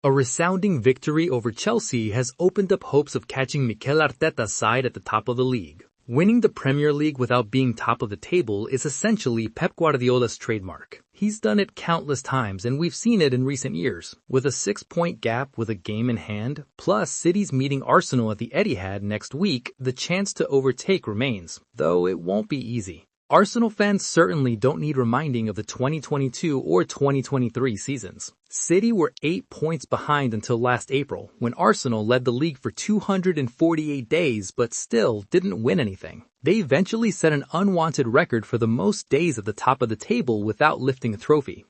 A resounding victory over Chelsea has opened up hopes of catching Mikel Arteta's side at the top of the league. Winning the Premier League without being top of the table is essentially Pep Guardiola's trademark. He's done it countless times, and we've seen it in recent years. With a 6-point gap with a game in hand, plus City's meeting Arsenal at the Etihad next week, the chance to overtake remains, though it won't be easy. Arsenal fans certainly don't need reminding of the 2022 or 2023 seasons. City were 8 points behind until last April, when Arsenal led the league for 248 days but still didn't win anything. They eventually set an unwanted record for the most days at the top of the table without lifting a trophy.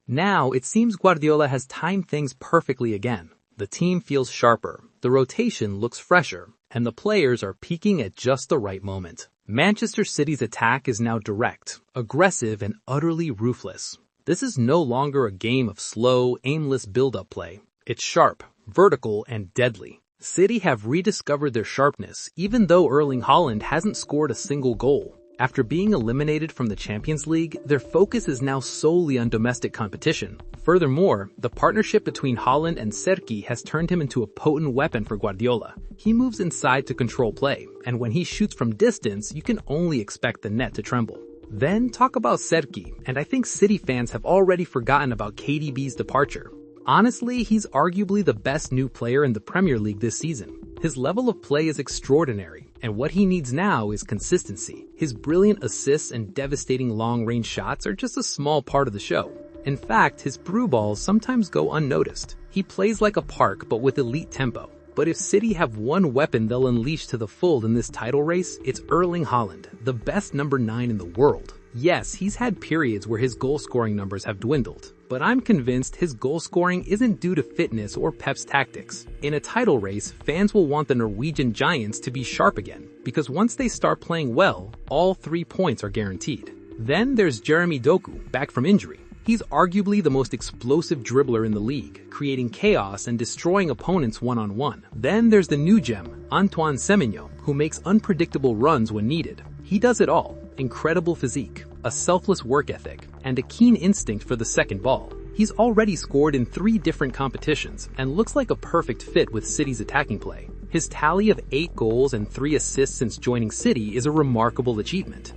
Now, it seems Guardiola has timed things perfectly again. The team feels sharper, the rotation looks fresher, and the players are peaking at just the right moment. Manchester City's attack is now direct, aggressive, and utterly ruthless. This is no longer a game of slow, aimless build-up play. It's sharp, vertical, and deadly. City have rediscovered their sharpness, even though Erling Haaland hasn't scored a single goal. After being eliminated from the Champions League, their focus is now solely on domestic competition. Furthermore, the partnership between Haaland and Serki has turned him into a potent weapon for Guardiola. He moves inside to control play, and when he shoots from distance, you can only expect the net to tremble. Then talk about Serki, and I think City fans have already forgotten about KDB's departure. Honestly, he's arguably the best new player in the Premier League this season. His level of play is extraordinary, and what he needs now is consistency. His brilliant assists and devastating long-range shots are just a small part of the show. In fact, his through balls sometimes go unnoticed. He plays like a park but with elite tempo. But if City have one weapon they'll unleash to the full in this title race, it's Erling Haaland, the best number 9 in the world. Yes, he's had periods where his goal-scoring numbers have dwindled, but I'm convinced his goal-scoring isn't due to fitness or Pep's tactics. In a title race, fans will want the Norwegian Giants to be sharp again, because once they start playing well, all 3 points are guaranteed. Then there's Jeremy Doku, back from injury. He's arguably the most explosive dribbler in the league, creating chaos and destroying opponents one-on-one. Then there's the new gem, Antoine Semenyo, who makes unpredictable runs when needed. He does it all: incredible physique, a selfless work ethic, and a keen instinct for the second ball. He's already scored in 3 different competitions and looks like a perfect fit with City's attacking play. His tally of 8 goals and 3 assists since joining City is a remarkable achievement.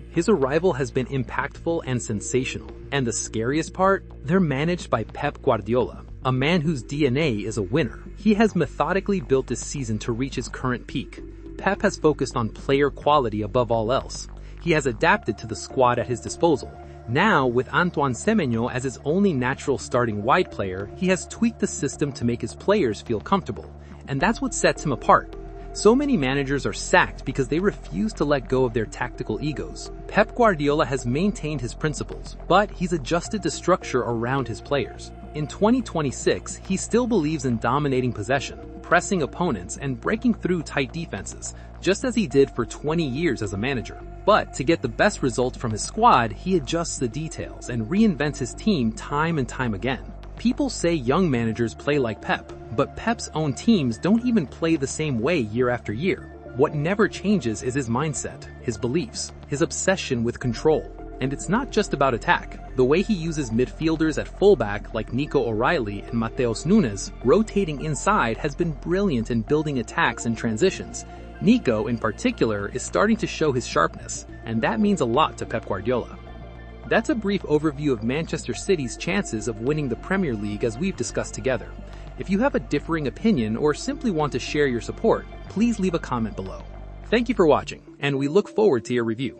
His arrival has been impactful and sensational, and the scariest part? They're managed by Pep Guardiola, a man whose DNA is a winner. He has methodically built this season to reach his current peak. Pep has focused on player quality above all else. He has adapted to the squad at his disposal. Now, with Antoine Semenyo as his only natural starting wide player, he has tweaked the system to make his players feel comfortable, and that's what sets him apart. So many managers are sacked because they refuse to let go of their tactical egos. Pep Guardiola has maintained his principles, but he's adjusted the structure around his players. In 2026, he still believes in dominating possession, pressing opponents, and breaking through tight defenses, just as he did for 20 years as a manager. But to get the best results from his squad, he adjusts the details and reinvents his team time and time again. People say young managers play like Pep, but Pep's own teams don't even play the same way year after year. What never changes is his mindset, his beliefs, his obsession with control. And it's not just about attack. The way he uses midfielders at fullback like Nico O'Reilly and Mateus Nunes rotating inside has been brilliant in building attacks and transitions. Nico, in particular, is starting to show his sharpness, and that means a lot to Pep Guardiola. That's a brief overview of Manchester City's chances of winning the Premier League as we've discussed together. If you have a differing opinion or simply want to share your support, please leave a comment below. Thank you for watching, and we look forward to your review.